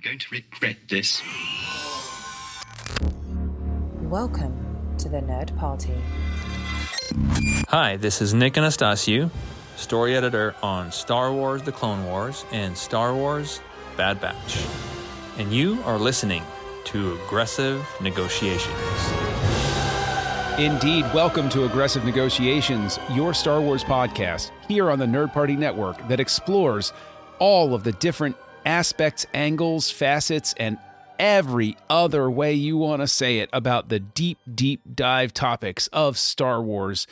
going to regret this. Welcome to the Nerd Party. Hi, this is Nick Anastasiou, story editor on Star Wars The Clone Wars and Star Wars Bad Batch. And you are listening to Aggressive Negotiations. Indeed, welcome to Aggressive Negotiations, your Star Wars podcast, here on the Nerd Party Network that explores all of the different aspects, angles, facets, and every other way you want to say it about the deep, deep dive topics of Star Wars.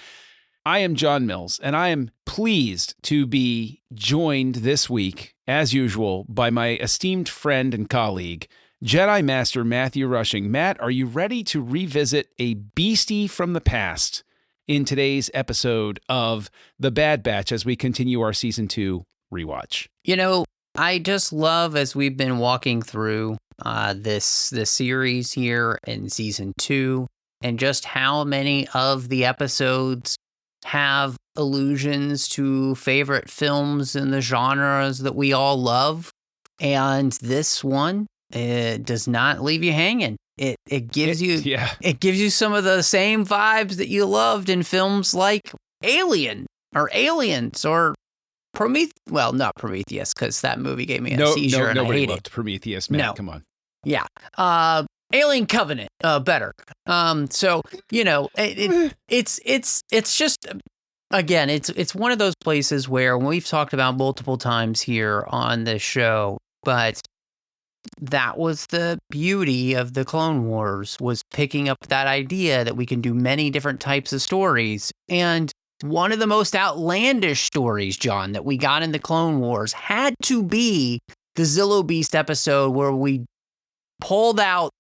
I am John Mills, and I am pleased to be joined this week, as usual, by my esteemed friend and colleague, Jedi Master Matthew Rushing. Matt, are you ready to revisit a beastie from the past in today's episode of The Bad Batch as we continue our Season 2 rewatch? You know, I just love, as we've been walking through this series here in Season 2, and just how many of the episodes have allusions to favorite films in the genres that we all love. And this one, it does not leave you hanging. It gives you some of the same vibes that you loved in films like Alien or Aliens or Prometheus. Well, not Prometheus, because that movie gave me a seizure and I hate loved it. Prometheus, man. No. Come on. Yeah. Alien Covenant, better. So, you know, it's just, again, it's one of those places where we've talked about multiple times here on this show, but that was the beauty of the Clone Wars, was picking up that idea that we can do many different types of stories. And one of the most outlandish stories, John, that we got in the Clone Wars had to be the Zillo Beast episode where we pulled out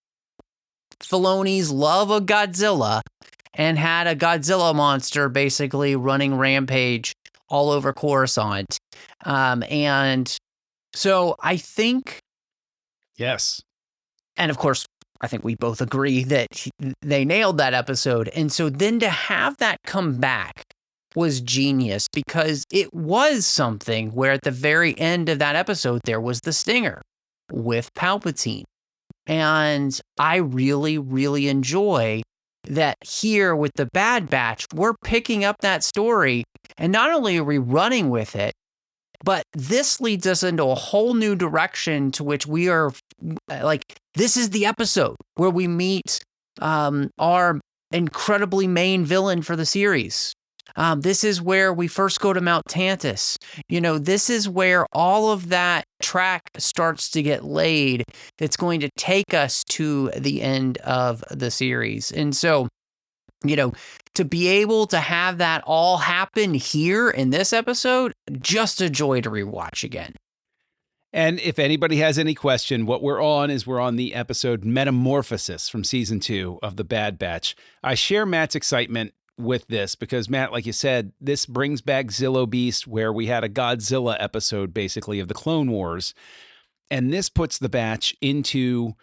Filoni's love of Godzilla and had a Godzilla monster basically running rampage all over Coruscant. And so I think... Yes. And of course, I think we both agree that they nailed that episode. And so then to have that come back was genius, because it was something where at the very end of that episode, there was the stinger with Palpatine. And I really, really enjoy that here with the Bad Batch, we're picking up that story, and not only are we running with it, but this leads us into a whole new direction to which we are like, this is the episode where we meet our incredibly main villain for the series. This is where we first go to Mount Tantus. You know, this is where all of that track starts to get laid that's going to take us to the end of the series. And so, you know, to be able to have that all happen here in this episode, just a joy to rewatch again. And if anybody has any question, what we're on the episode Metamorphosis from Season 2 of The Bad Batch. I share Matt's excitement with this because, Matt, like you said, this brings back Zillo Beast, where we had a Godzilla episode basically of the Clone Wars. And this puts the Batch into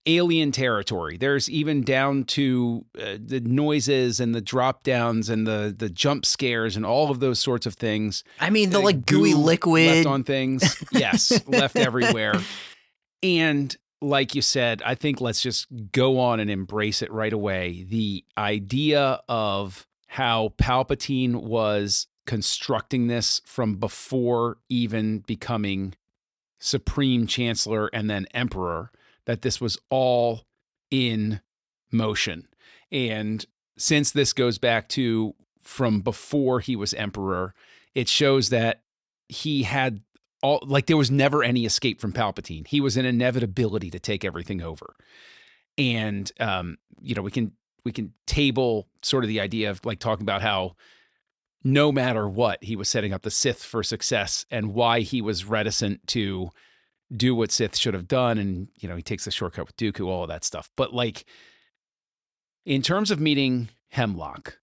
alien territory. There's even down to the noises and the drop downs and the jump scares and all of those sorts of things. I mean, the like gooey liquid left on things. Yes, left everywhere. And like you said, I think let's just go on and embrace it right away. The idea of how Palpatine was constructing this from before even becoming Supreme Chancellor and then Emperor, that this was all in motion. And since this goes back to from before he was Emperor, it shows that he had all, like, there was never any escape from Palpatine. He was an inevitability to take everything over. And, you know, we can table sort of the idea of like talking about how no matter what, he was setting up the Sith for success and why he was reticent to do what Sith should have done. And, you know, he takes the shortcut with Dooku, all of that stuff. But like, in terms of meeting Hemlock,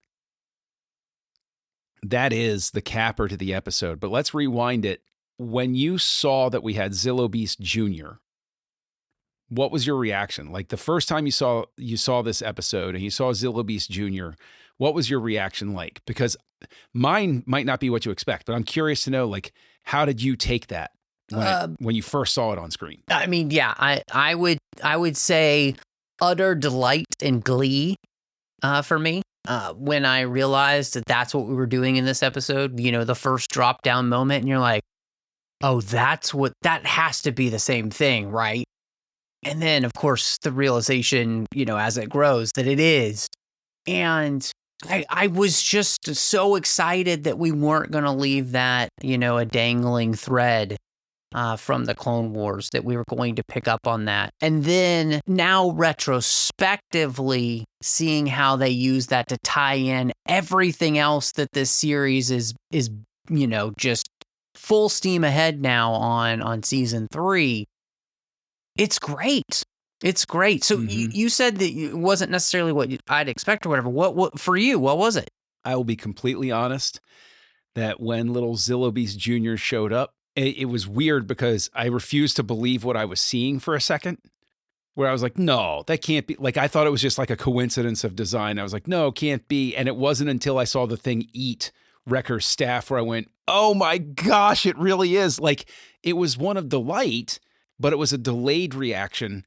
that is the capper to the episode. But let's rewind it. When you saw that we had Zillo Beast Jr., what was your reaction? Like the first time you saw this episode and you saw Zillo Beast Jr., what was your reaction like? Because mine might not be what you expect, but I'm curious to know, like, how did you take that? when you first saw it on screen? I mean, yeah, I would say utter delight and glee for me when I realized that that's what we were doing in this episode. You know, the first drop down moment, and you're like, oh, that has to be the same thing, right? And then, of course, the realization, you know, as it grows, that it is. And I was just so excited that we weren't going to leave that, you know, a dangling thread from the Clone Wars, that we were going to pick up on that. And then now retrospectively seeing how they use that to tie in everything else that this series is, you know, just full steam ahead now on season 3. It's great. It's great. So you said that it wasn't necessarily what I'd expect or whatever. What for you? What was it? I will be completely honest that when little Zillobees Jr. showed up, it was weird because I refused to believe what I was seeing for a second, where I was like, no, that can't be. Like, I thought it was just like a coincidence of design. I was like, no, can't be. And it wasn't until I saw the thing eat Wrecker's staff where I went, oh my gosh, it really is. Like, it was one of delight, but it was a delayed reaction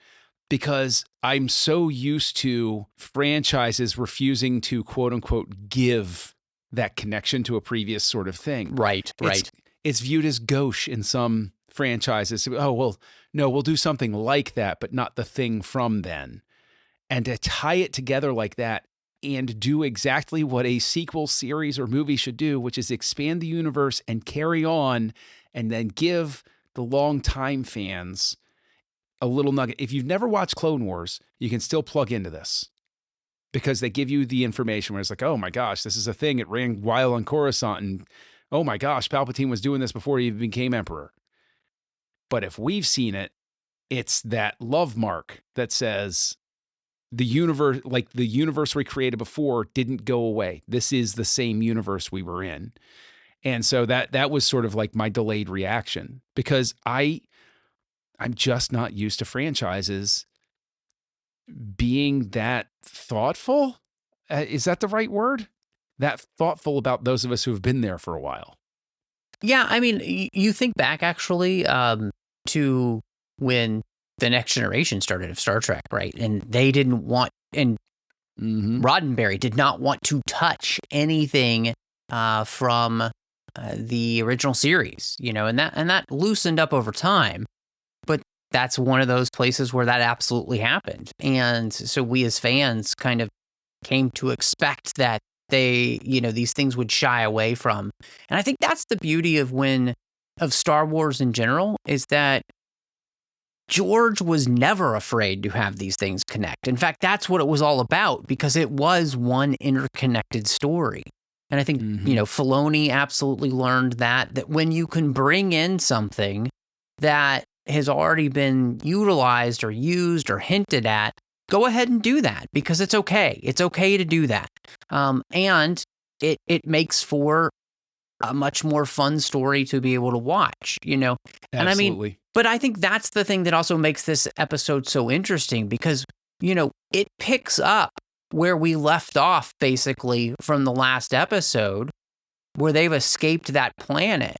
because I'm so used to franchises refusing to, quote unquote, give that connection to a previous sort of thing. Right. It's viewed as gauche in some franchises. Oh, well, no, we'll do something like that, but not the thing from then. And to tie it together like that and do exactly what a sequel series or movie should do, which is expand the universe and carry on, and then give the longtime fans a little nugget. If you've never watched Clone Wars, you can still plug into this because they give you the information where it's like, oh my gosh, this is a thing. It ran wild on Coruscant, and oh my gosh, Palpatine was doing this before he even became Emperor. But if we've seen it, it's that love mark that says the universe, like the universe we created before, didn't go away. This is the same universe we were in. And so that was sort of like my delayed reaction because I'm just not used to franchises being that thoughtful. Is that the right word? That thoughtful about those of us who have been there for a while. Yeah, I mean, you think back actually to when the Next Generation started of Star Trek, right? And they didn't want, and Roddenberry did not want to touch anything from the original series, you know, and that loosened up over time. But that's one of those places where that absolutely happened. And so we as fans kind of came to expect that they, you know, these things would shy away from. And I think that's the beauty of Star Wars in general, is that George was never afraid to have these things connect. In fact, that's what it was all about, because it was one interconnected story. And I think, you know, Filoni absolutely learned that when you can bring in something that has already been utilized or used or hinted at, go ahead and do that, because it's okay. It's okay to do that. And it makes for a much more fun story to be able to watch, you know? And Absolutely. I mean, but I think that's the thing that also makes this episode so interesting, because, you know, it picks up where we left off basically from the last episode, where they've escaped that planet.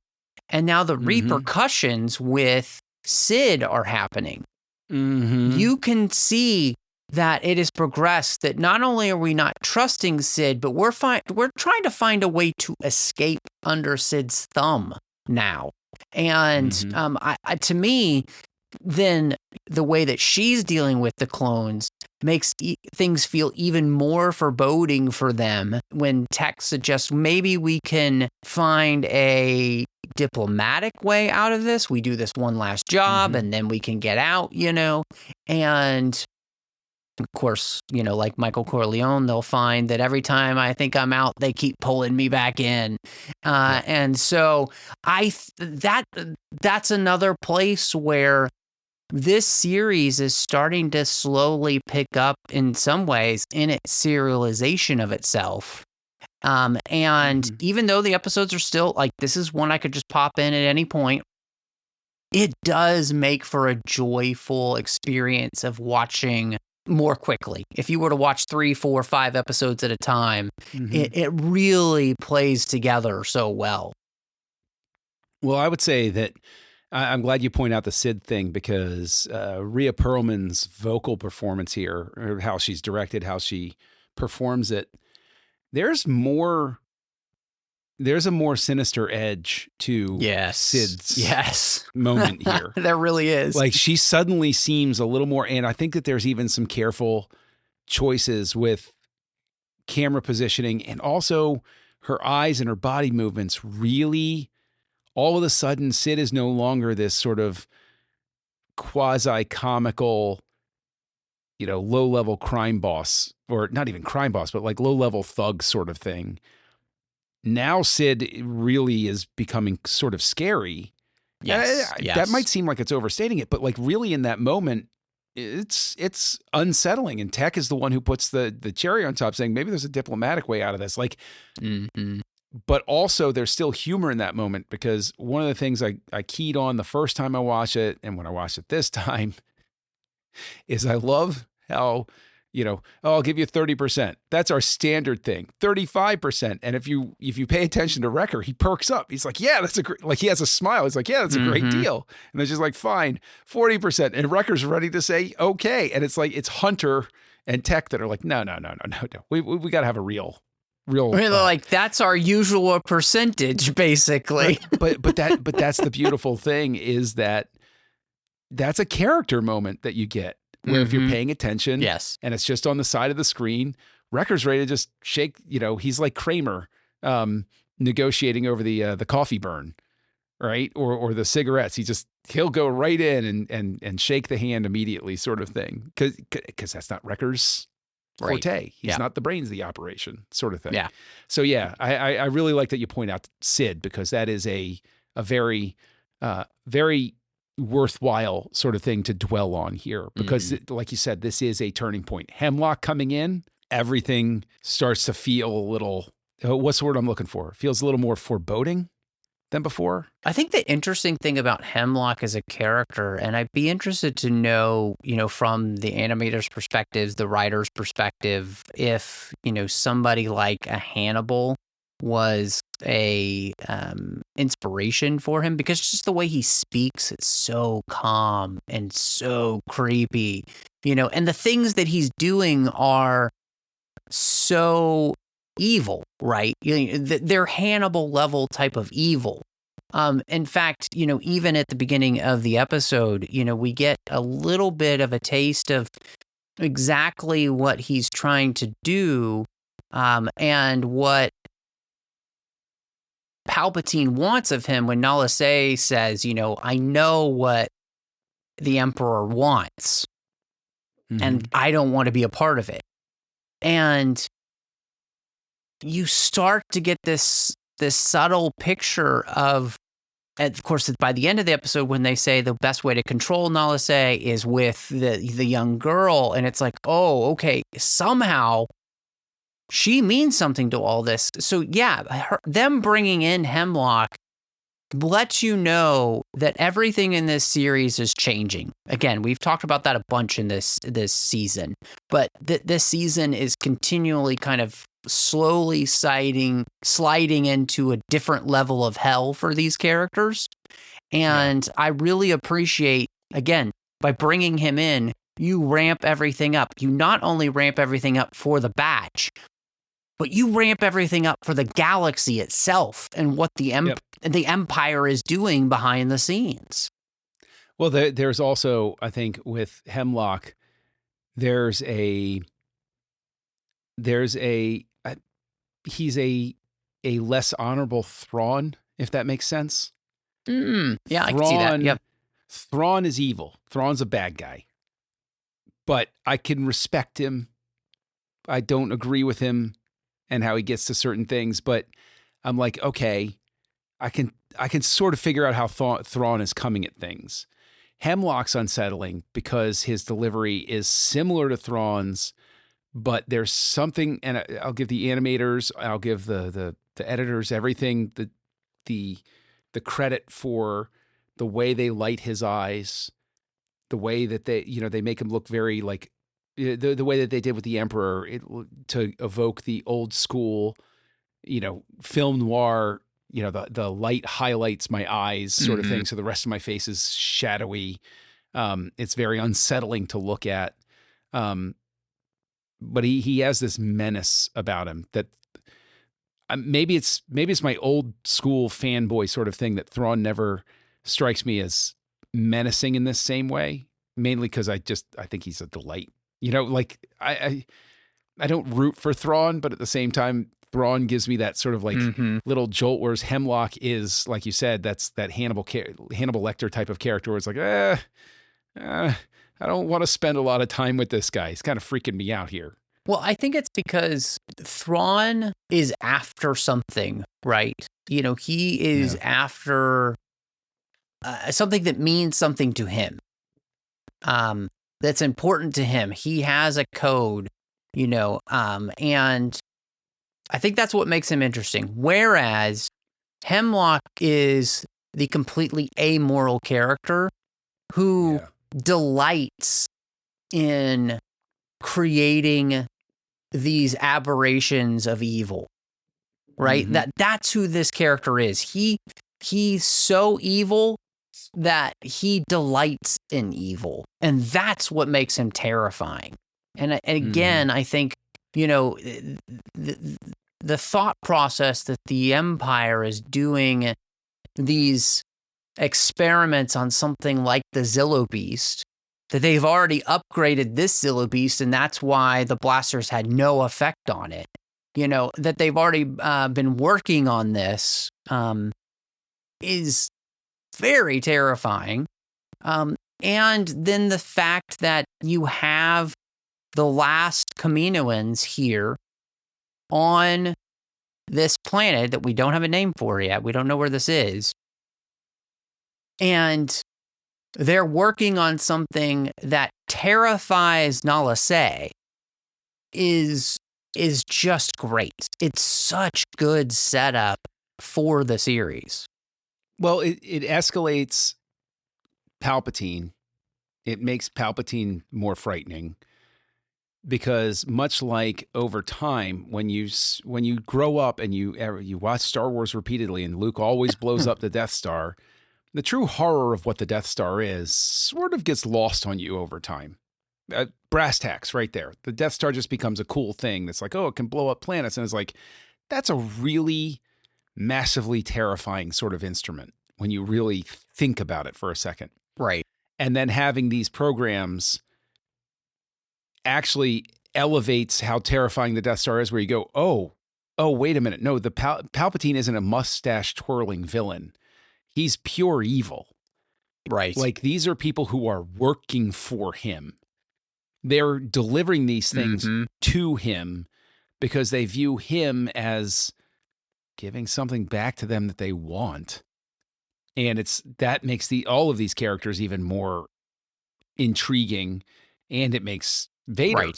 And now the repercussions with Sid are happening. You can see that it has progressed, that not only are we not trusting Sid, but we're trying to find a way to escape under Sid's thumb now. And to me, then the way that she's dealing with the clones makes things feel even more foreboding for them, when Tech suggests maybe we can find a diplomatic way out of this. We do this one last job and then we can get out, you know. And of course, you know, like Michael Corleone, they'll find that every time I think I'm out, they keep pulling me back in. And so that's another place where this series is starting to slowly pick up in some ways in its serialization of itself. And even though the episodes are still like, this is one I could just pop in at any point, it does make for a joyful experience of watching more quickly. If you were to watch 3, 4, 5 episodes at a time, it really plays together so well. Well, I would say that I'm glad you point out the Sid thing because Rhea Perlman's vocal performance here, or how she's directed, how she performs it, there's a more sinister edge to Sid's moment here. There really is. Like she suddenly seems a little more, and I think that there's even some careful choices with camera positioning and also her eyes and her body movements. Really, all of a sudden, Sid is no longer this sort of quasi-comical, low-level crime boss, or not even crime boss, but like low-level thug sort of thing. Now Sid really is becoming sort of scary. Yes. That might seem like it's overstating it, but like really in that moment, it's unsettling. And Tech is the one who puts the cherry on top, saying maybe there's a diplomatic way out of this. Like, but also there's still humor in that moment, because one of the things I keyed on the first time I watched it, and when I watched it this time, is I love how, I'll give you 30%. That's our standard thing. 35%. And if you pay attention to Wrecker, he perks up. He's like, yeah, that's a great, like he has a smile. He's like, yeah, that's a great deal. And they're just like, fine, 40%. And Wrecker's ready to say, okay. And it's like, it's Hunter and Tech that are like, no. We got to have a real. Like that's our usual percentage, basically. But that's the beautiful thing, is that that's a character moment that you get. Where if you're paying attention, and it's just on the side of the screen, Wrecker's ready to just shake. He's like Kramer negotiating over the coffee burn, right? Or the cigarettes. He'll go right in and shake the hand immediately, sort of thing. Because that's not Wrecker's forte. He's not the brains of the operation, sort of thing. Yeah. So yeah, I really like that you point out Sid, because that is a very very worthwhile sort of thing to dwell on here, because like you said, this is a turning point. Hemlock coming in, everything starts to feel a little, what's the word I'm looking for? Feels a little more foreboding than before. I think the interesting thing about Hemlock as a character, and I'd be interested to know, from the animator's perspective, the writer's perspective, if, somebody like a Hannibal was a inspiration for him, because just the way he speaks, it's so calm and so creepy, and the things that he's doing are so evil, right? They're Hannibal level type of evil. In fact, even at the beginning of the episode, we get a little bit of a taste of exactly what he's trying to do, and what Palpatine wants of him when Nala Se says, I know what the Emperor wants, and I don't want to be a part of it. And you start to get this subtle picture of, and of course, by the end of the episode, when they say the best way to control Nala Se is with the young girl, and it's like, oh, okay, somehow she means something to all this. So yeah, them bringing in Hemlock lets you know that everything in this series is changing. Again, we've talked about that a bunch in this season, but this season is continually kind of slowly sliding into a different level of hell for these characters. And I really appreciate, again, by bringing him in, you ramp everything up. You not only ramp everything up for the batch, but you ramp everything up for the galaxy itself and what the Empire is doing behind the scenes. Well, there's also, I think, with Hemlock, he's a less honorable Thrawn, if that makes sense. Yeah, I can see that. Yep. Thrawn is evil. Thrawn's a bad guy. But I can respect him. I don't agree with him and how he gets to certain things, but I'm like, okay, I can sort of figure out how Thrawn is coming at things. Hemlock's unsettling because his delivery is similar to Thrawn's, but there's something, and I'll give the animators, I'll give the editors, everything, the credit for the way they light his eyes, the way that they make him look very like the way that they did with the Emperor, to evoke the old school, film noir the light highlights my eyes sort of thing. So the rest of my face is shadowy. It's very unsettling to look at. But he has this menace about him that maybe it's my old school fanboy sort of thing, that Thrawn never strikes me as menacing in this same way, mainly because I think he's a delight. Like I don't root for Thrawn, but at the same time, Thrawn gives me that sort of like little jolt, whereas Hemlock is, like you said, that's that Hannibal Lecter type of character where it's like, I don't want to spend a lot of time with this guy. He's kind of freaking me out here. Well, I think it's because Thrawn is after something, right? He is after something that means something to him. That's important to him. He has a code, and I think that's what makes him interesting. Whereas Hemlock is the completely amoral character who delights in creating these aberrations of evil, right? That's who this character is. He's so evil that he delights in evil, and that's what makes him terrifying. And again, I think the thought process that the Empire is doing these experiments on something like the Zillo Beast, that they've already upgraded this Zillo Beast, and that's why the blasters had no effect on it. That they've already been working on this is very terrifying. And then the fact that you have the last Kaminoans here on this planet that we don't have a name for yet. We don't know where this is. And they're working on something that terrifies Nala Se is just great. It's such good setup for the series. Well, it escalates Palpatine. It makes Palpatine more frightening, because much like over time, when you grow up and you watch Star Wars repeatedly, and Luke always blows up the Death Star, the true horror of what the Death Star is sort of gets lost on you over time. Brass tacks right there. The Death Star just becomes a cool thing that's like, oh, it can blow up planets. And it's like, that's a really massively terrifying sort of instrument when you really think about it for a second. Right. And then having these programs actually elevates how terrifying the Death Star is, where you go, oh, wait a minute. No, the Palpatine isn't a mustache twirling villain. He's pure evil. Right. Like, these are people who are working for him. They're delivering these things to him because they view him as giving something back to them that they want. And that makes all of these characters even more intriguing, and it makes Vader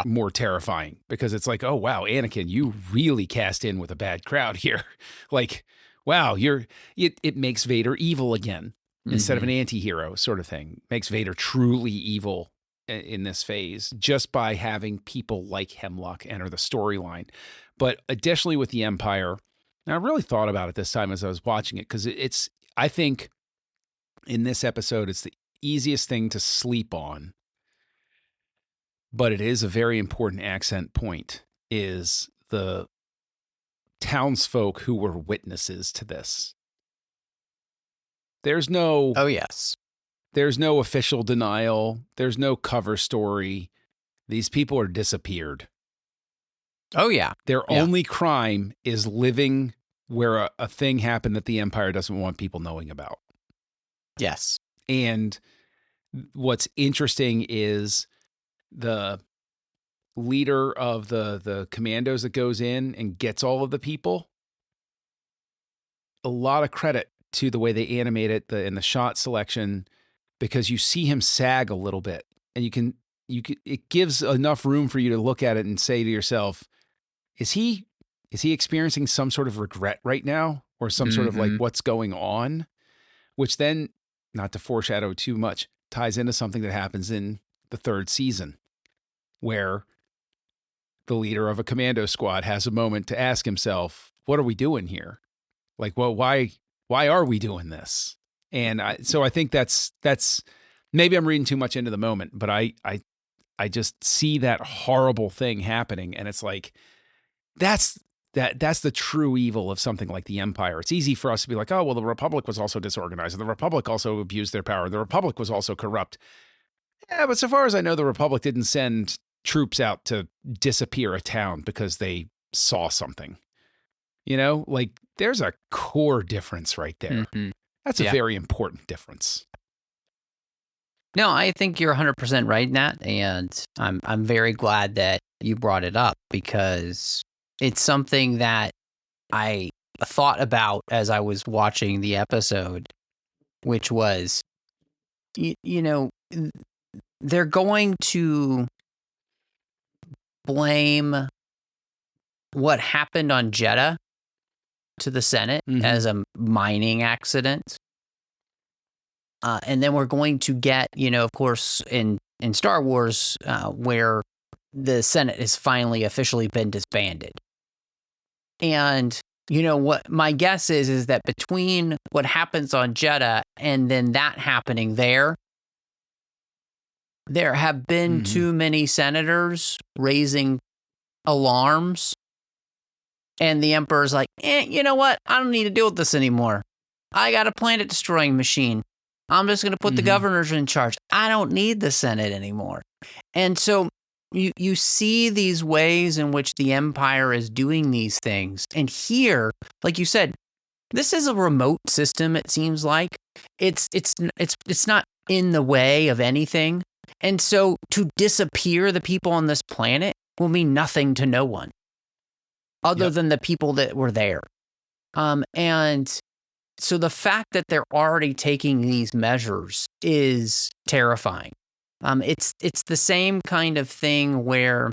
more terrifying, because it's like, oh wow, Anakin, you really cast in with a bad crowd here. Like, wow, it makes Vader evil again instead of an anti-hero sort of thing. Makes Vader truly evil in this phase just by having people like Hemlock enter the storyline. But additionally with the Empire, and I really thought about it this time as I was watching it, because I think in this episode, it's the easiest thing to sleep on, but it is a very important accent point, is the townsfolk who were witnesses to this. There's no... Oh, yes. There's no official denial. There's no cover story. These people are disappeared. Oh, yeah. Their only crime is living where a thing happened that the Empire doesn't want people knowing about. Yes. And what's interesting is the leader of the commandos that goes in and gets all of the people. A lot of credit to the way they animate it in the shot selection, because you see him sag a little bit, and it gives enough room for you to look at it and say to yourself, is he experiencing some sort of regret right now, or some sort of like what's going on? Which then, not to foreshadow too much, ties into something that happens in the third season, where the leader of a commando squad has a moment to ask himself, what are we doing here? Like, well, why are we doing this? And so I think that's maybe I'm reading too much into the moment, but I just see that horrible thing happening, and it's like that's the true evil of something like the Empire. It's easy for us to be like, oh, well, the Republic was also disorganized. The Republic also abused their power. The Republic was also corrupt. Yeah, but so far as I know, the Republic didn't send troops out to disappear a town because they saw something. You know, like there's a core difference right there. Mm-hmm. That's a very important difference. No, I think you're 100% right in that, and I'm very glad that you brought it up because it's something that I thought about as I was watching the episode, which was, you know, they're going to blame what happened on Jeddah to the Senate as a mining accident. And then we're going to get, of course, in Star Wars, where the Senate has finally officially been disbanded. And, what my guess is that between what happens on Jeddah and then that happening there have been too many senators raising alarms. And the Emperor's like, you know what? I don't need to deal with this anymore. I got a planet-destroying machine. I'm just going to put the governors in charge. I don't need the Senate anymore. And so you see these ways in which the Empire is doing these things. And here, like you said, this is a remote system, it seems like. It's not in the way of anything. And so to disappear the people on this planet will mean nothing to no one other than the people that were there. And so the fact that they're already taking these measures is terrifying. It's the same kind of thing where,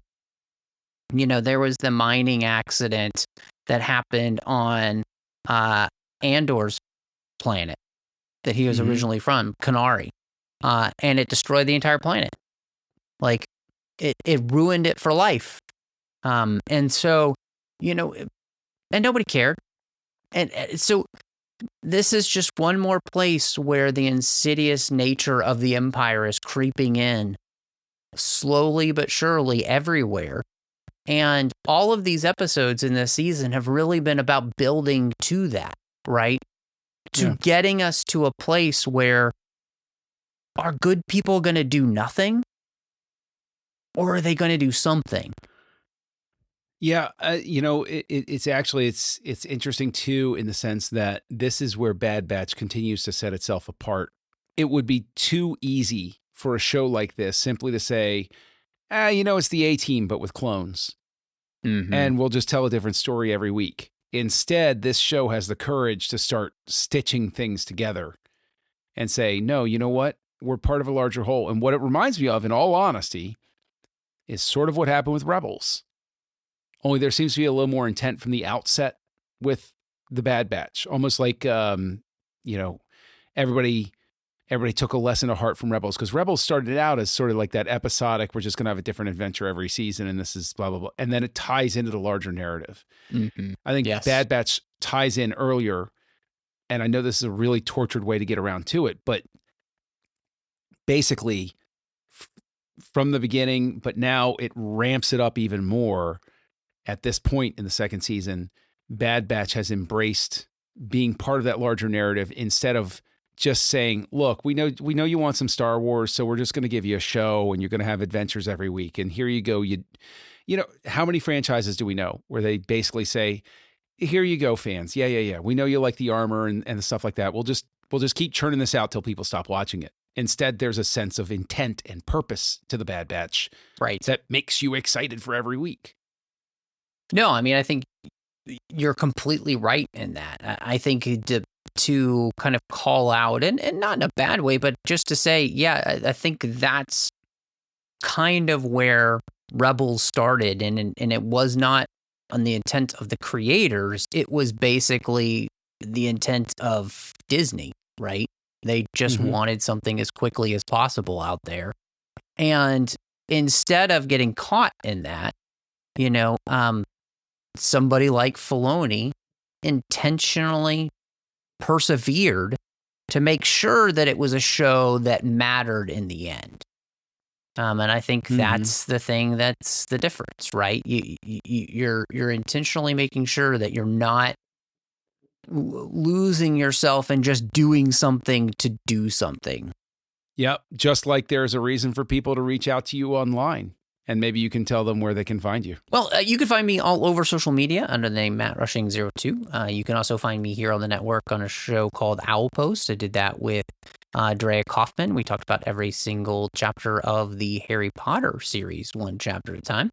there was the mining accident that happened on Andor's planet that he was originally from, Canary, and it destroyed the entire planet. Like, it ruined it for life. And so, and nobody cared. And so this is just one more place where the insidious nature of the Empire is creeping in slowly but surely everywhere. And all of these episodes in this season have really been about building to that, right? To getting us to a place where are good people going to do nothing? Or are they going to do something? Yeah, it's actually it's interesting too in the sense that this is where Bad Batch continues to set itself apart. It would be too easy for a show like this simply to say, it's the A-Team but with clones, and we'll just tell a different story every week. Instead, this show has the courage to start stitching things together and say, no, you know what? We're part of a larger whole. And what it reminds me of, in all honesty, is sort of what happened with Rebels. Only there seems to be a little more intent from the outset with the Bad Batch. Almost like, everybody took a lesson to heart from Rebels. Because Rebels started out as sort of like that episodic, we're just going to have a different adventure every season, and this is blah, blah, blah. And then it ties into the larger narrative. I think Bad Batch ties in earlier, and I know this is a really tortured way to get around to it, but basically from the beginning, but now it ramps it up even more. At this point in the second season, Bad Batch has embraced being part of that larger narrative instead of just saying, look, we know you want some Star Wars, so we're just going to give you a show and you're going to have adventures every week. And here you go. How many franchises do we know where they basically say, here you go, fans. Yeah. We know you like the armor and the stuff like that. We'll just keep churning this out till people stop watching it. Instead, there's a sense of intent and purpose to the Bad Batch. Right. That makes you excited for every week. No, I mean, I think you're completely right in that. I think to kind of call out, and not in a bad way, but just to say, I think that's kind of where Rebels started. And it was not on the intent of the creators. It was basically the intent of Disney, right? They just wanted something as quickly as possible out there. And instead of getting caught in that, somebody like Filoni intentionally persevered to make sure that it was a show that mattered in the end. And I think that's the thing that's the difference, right? You're intentionally making sure that you're not losing yourself and just doing something to do something. Yep. Just like there's a reason for people to reach out to you online. And maybe you can tell them where they can find you. Well, you can find me all over social media under the name MattRushing02. You can also find me here on the network on a show called Owl Post. I did that with Drea Kaufman. We talked about every single chapter of the Harry Potter series, one chapter at a time.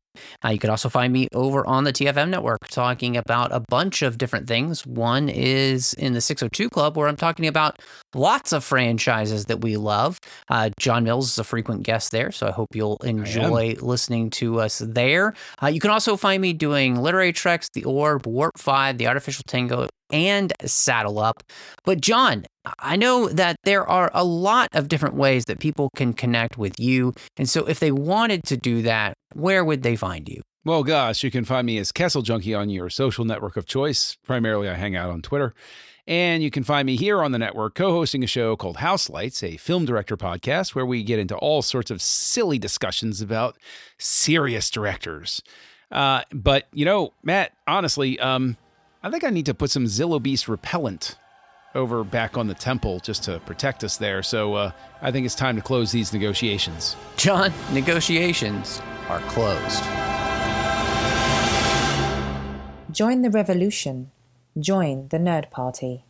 You can also find me over on the TFM network talking about a bunch of different things. One is in the 602 Club, where I'm talking about lots of franchises that we love. John Mills is a frequent guest there, so I hope you'll enjoy listening to us there. You can also find me doing Literary Treks, The Orb, Warp 5, The Artificial Tango, and Saddle Up. But John, I know that there are a lot of different ways that people can connect with you. And so if they wanted to do that, where would they find you? Well, gosh, you can find me as Kessel Junkie on your social network of choice. Primarily, I hang out on Twitter. And you can find me here on the network co-hosting a show called House Lights, a film director podcast where we get into all sorts of silly discussions about serious directors. But, you know, Matt, honestly, I think I need to put some Zillow Beast repellent over back on the temple just to protect us there. So I think it's time to close these negotiations. John, negotiations are closed. Join the revolution. Join the Nerd Party.